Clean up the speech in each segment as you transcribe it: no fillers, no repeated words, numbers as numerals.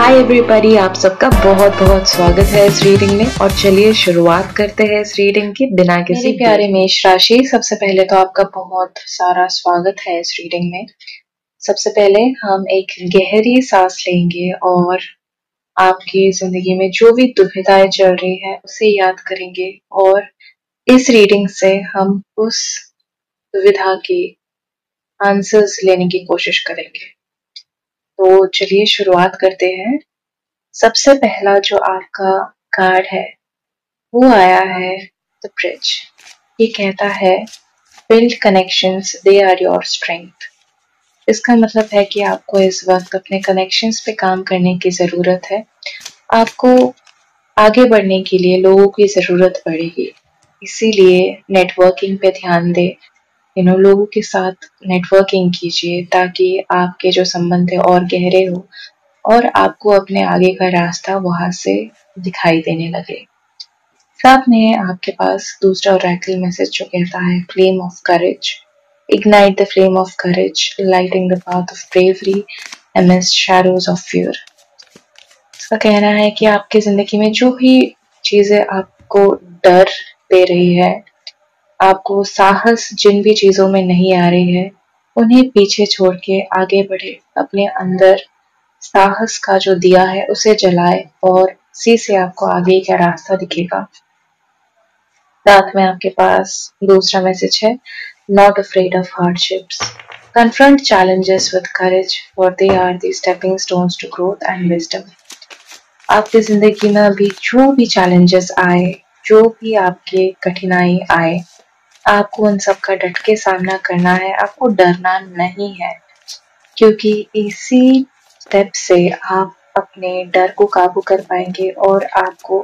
Hi everybody, आप सबका बहुत बहुत स्वागत है इस रीडिंग में। और चलिए शुरुआत करते हैं इस रीडिंग की बिना किसी मेरे प्यारे मेष राशि, सबसे पहले तो आपका बहुत सारा स्वागत है इस रीडिंग में। सबसे पहले हम एक गहरी सांस लेंगे और आपकी जिंदगी में जो भी दुविधाएं चल रही है उसे याद करेंगे और इस रीडिंग से हम उस दुविधा के आंसर्स लेने की कोशिश करेंगे। तो चलिए शुरुआत करते हैं। सबसे पहला जो आपका कार्ड है वो आया है द ब्रिज। ये कहता है build connections, they are your strength. इसका मतलब है कि आपको इस वक्त अपने कनेक्शंस पे काम करने की जरूरत है। आपको आगे बढ़ने के लिए लोगों की जरूरत पड़ेगी, इसीलिए नेटवर्किंग पे ध्यान दे। लोगों के साथ नेटवर्किंग कीजिए ताकि आपके जो संबंध है और गहरे हो और आपको अपने आगे का रास्ता वहां से दिखाई देने लगे। साथ में आपके पास दूसरा ओरेकल मैसेज जो कहता है flame of courage, ignite the flame of courage, lighting the path of bravery amidst shadows of fear। इसका कहना है कि आपकी जिंदगी में जो भी चीजें आपको डर दे रही है, आपको साहस जिन भी चीजों में नहीं आ रही है, उन्हें पीछे छोड़ के आगे बढ़े। अपने अंदर साहस का जो दिया है उसे जलाए और इसी से आपको आगे का रास्ता दिखेगा। साथ में आपके पास दूसरा मैसेज है not afraid of hardships, confront challenges with courage for they are the stepping stones to growth and wisdom. आपकी जिंदगी में अभी जो भी चैलेंजेस आए, जो भी आपके कठिनाई आए, आपको उन सब का डट के सामना करना है। आपको डरना नहीं है, क्योंकि इसी स्टेप से आप अपने डर को काबू कर पाएंगे और आपको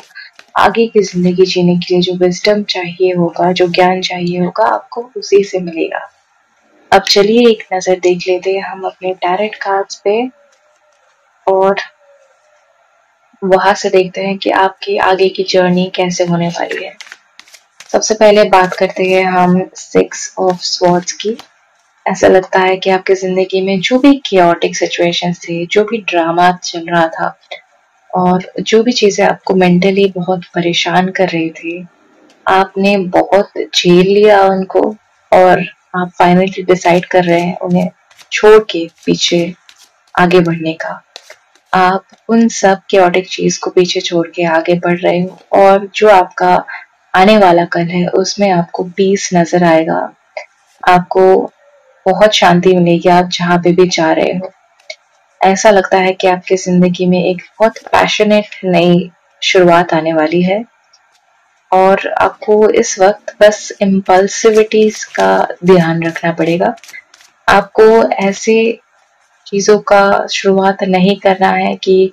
आगे की जिंदगी जीने के लिए जो विजडम चाहिए होगा, जो ज्ञान चाहिए होगा, आपको उसी से मिलेगा। अब चलिए एक नजर देख लेते हैं हम अपने टैरेट कार्ड्स पे और वहां से देखते हैं कि आपकी आगे की जर्नी कैसे होने वाली है। सबसे पहले बात करते हैं हम 6 ऑफ स्वॉर्ड्स की। ऐसा लगता है कि आपकी जिंदगी में जो भी chaotic सिचुएशंस थे, जो भी ड्रामा चल रहा था और जो भी चीजें आपको मेंटली बहुत परेशान कर रही थी, आपने बहुत झेल लिया उनको और आप फाइनली डिसाइड कर रहे हैं उन्हें छोड़ के पीछे आगे बढ़ने का। आप उन सब chaotic चीज को पीछे छोड़ के आगे बढ़ रहे हो और जो आपका आने वाला कल है उसमें आपको पीस नजर आएगा। आपको बहुत शांति मिलेगी आप जहाँ पे भी जा रहे हो। ऐसा लगता है कि आपकी जिंदगी में एक बहुत पैशनेट नई शुरुआत आने वाली है और आपको इस वक्त बस इम्पल्सिविटीज का ध्यान रखना पड़ेगा। आपको ऐसी चीजों का शुरुआत नहीं करना है कि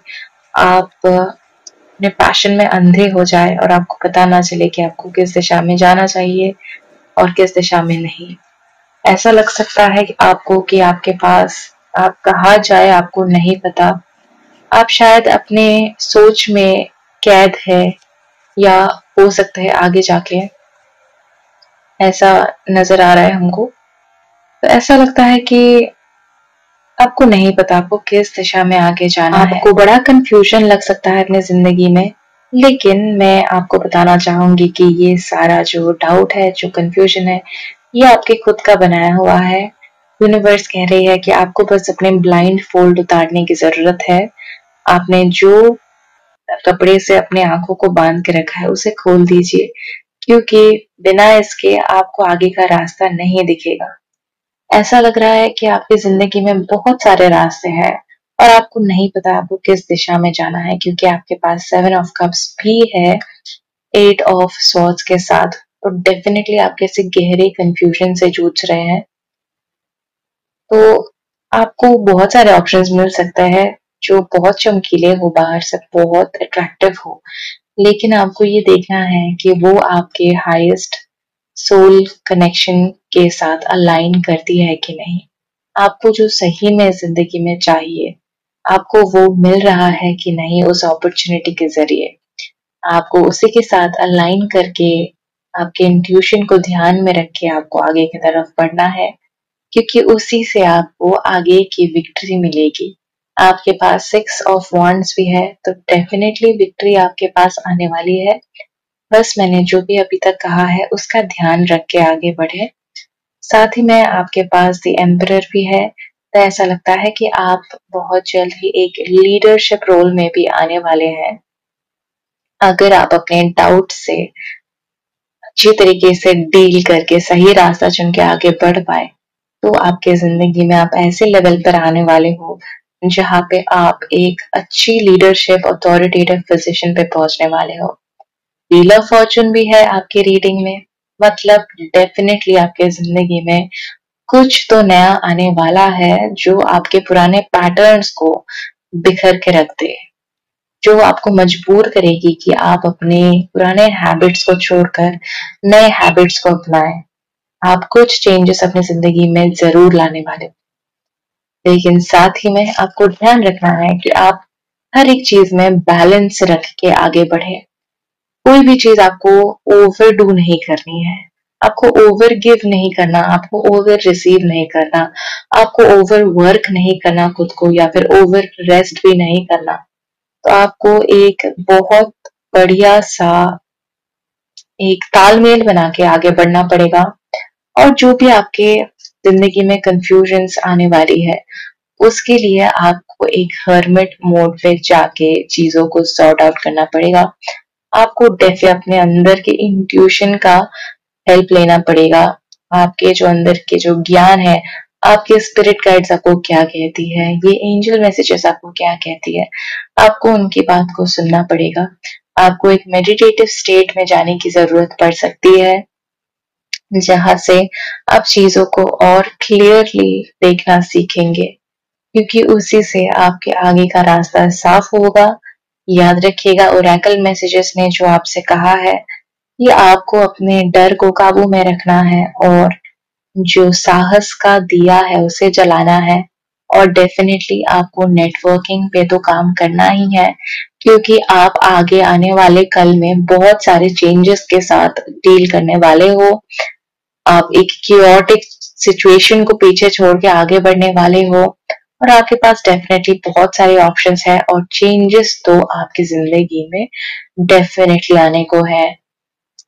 आप अपने पैशन में अंधे हो जाए और आपको पता ना चले कि आपको किस दिशा में जाना चाहिए और किस दिशा में नहीं। ऐसा लग सकता है कि आपको कि आपके पास आप कहाँ जाए आपको नहीं पता। आप शायद अपने सोच में कैद है या हो सकता है आगे जाके ऐसा नजर आ रहा है हमको। तो ऐसा लगता है कि आपको नहीं पता आपको किस दिशा में आगे जाना है। आपको बड़ा कंफ्यूजन लग सकता है अपनी जिंदगी में, लेकिन मैं आपको बताना चाहूंगी कि ये सारा जो डाउट है, जो कंफ्यूजन है, ये आपके खुद का बनाया हुआ है। यूनिवर्स कह रही है कि आपको बस अपने ब्लाइंड फोल्ड उतारने की जरूरत है। आपने जो कपड़े से अपने आंखों को बांध के रखा है उसे खोल दीजिए, क्योंकि बिना इसके आपको आगे का रास्ता नहीं दिखेगा। ऐसा लग रहा है कि आपकी जिंदगी में बहुत सारे रास्ते हैं और आपको नहीं पता आपको किस दिशा में जाना है, क्योंकि आपके पास 7 ऑफ कप्स भी है 8 ऑफ स्वॉर्ड्स के साथ। तो डेफिनेटली आप किसी गहरे कंफ्यूजन से जूझ रहे हैं। तो आपको बहुत सारे ऑप्शंस मिल सकते हैं जो बहुत चमकीले हो, बाहर से बहुत अट्रैक्टिव हो, लेकिन आपको ये देखना है कि वो आपके हाईएस्ट सोल कनेक्शन के साथ अलाइन करती है कि नहीं। आपको जो सही में जिंदगी में चाहिए, आपको वो मिल रहा है कि नहीं उस अपॉर्चुनिटी के जरिए। आपको उसी के साथ अलाइन करके आपके इंट्यूशन को ध्यान में रख के आपको आगे की तरफ बढ़ना है, क्योंकि उसी से आपको आगे की विक्ट्री मिलेगी। आपके पास 6 ऑफ वॉन्ड्स भी है, तो डेफिनेटली विक्ट्री आपके पास आने वाली है। बस मैंने जो भी अभी तक कहा है उसका ध्यान रख के आगे बढ़े। साथ ही में आपके पास द एम्परर भी है, तो ऐसा लगता है कि आप बहुत जल्द ही एक लीडरशिप रोल में भी आने वाले हैं। अगर आप अपने डाउट से अच्छी तरीके से डील करके सही रास्ता चुन के आगे बढ़ पाए, तो आपके जिंदगी में आप ऐसे लेवल पर आने वाले हो जहाँ पे आप एक अच्छी लीडरशिप अथॉरिटेटिव पोजीशन पे पहुंचने वाले हो। व्हील ऑफ फॉर्चून भी है आपकी रीडिंग में, मतलब डेफिनेटली आपके जिंदगी में कुछ तो नया आने वाला है जो आपके पुराने पैटर्न्स को बिखर के रख दे, जो आपको मजबूर करेगी कि आप अपने पुराने हैबिट्स को छोड़कर नए हैबिट्स को अपनाएं। आप कुछ चेंजेस अपनी जिंदगी में जरूर लाने वाले, लेकिन साथ ही में आपको ध्यान रखना है कि आप हर एक चीज में बैलेंस रख के आगे बढ़े। कोई भी चीज आपको ओवर डू नहीं करनी है, आपको ओवर गिव नहीं करना, आपको ओवर रिसीव नहीं करना, आपको ओवर वर्क नहीं करना खुद को, या फिर ओवर रेस्ट भी नहीं करना। तो आपको एक बहुत बढ़िया सा एक तालमेल बना के आगे बढ़ना पड़ेगा। और जो भी आपके जिंदगी में कंफ्यूजन्स आने वाली है, उसके लिए आपको एक हर्मिट मोड पे जाके चीजों को सॉर्ट आउट करना पड़ेगा। आपको डेफिनेटली अपने अंदर के इंट्यूशन का हेल्प लेना पड़ेगा। आपके जो अंदर के जो ज्ञान है, आपके स्पिरिट गाइड्स आपको क्या कहती है, ये एंजल मैसेजेस आपको क्या कहती है, आपको उनकी बात को सुनना पड़ेगा। आपको एक मेडिटेटिव स्टेट में जाने की जरूरत पड़ सकती है, जहां से आप चीजों को और क्लियरली देखना सीखेंगे, क्योंकि उसी से आपके आगे का रास्ता साफ होगा। याद रखिएगा, ओरेकल मैसेजेस ने जो आपसे कहा है, ये आपको अपने डर को काबू में रखना है और जो साहस का दिया है उसे जलाना है। और डेफिनेटली आपको नेटवर्किंग पे तो काम करना ही है, क्योंकि आप आगे आने वाले कल में बहुत सारे चेंजेस के साथ डील करने वाले हो। आप एक क्योटिक सिचुएशन को पीछे छोड़ के आगे बढ़ने वाले हो, और आपके पास डेफिनेटली बहुत सारे ऑप्शंस हैं और चेंजेस तो आपकी जिंदगी में डेफिनेटली आने को है।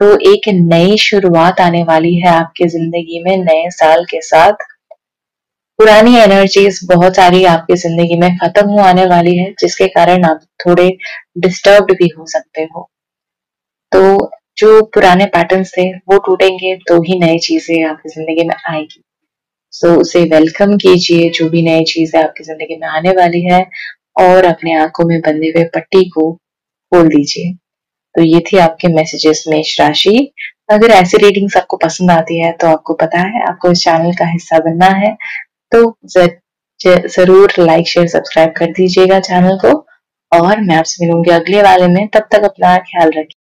तो एक नई शुरुआत आने वाली है आपकी जिंदगी में नए साल के साथ। पुरानी एनर्जीज बहुत सारी आपकी जिंदगी में खत्म हो आने वाली है, जिसके कारण आप थोड़े डिस्टर्ब्ड भी हो सकते हो। तो जो पुराने पैटर्न्स थे वो टूटेंगे, तो ही नई चीजें आपकी जिंदगी में आएगी। सो उसे वेलकम कीजिए, जो भी नई चीजें आपकी जिंदगी में आने वाली है, और अपने आंखों में बंधे हुए पट्टी को खोल दीजिए। तो ये थी आपके मैसेजेस मेष राशि। अगर ऐसी रीडिंग्स आपको पसंद आती है, तो आपको पता है आपको इस चैनल का हिस्सा बनना है, तो जरूर लाइक शेयर सब्सक्राइब कर दीजिएगा चैनल को। और मैं आपसे मिलूंगी अगले वाले में, तब तक अपना ख्याल रखिए।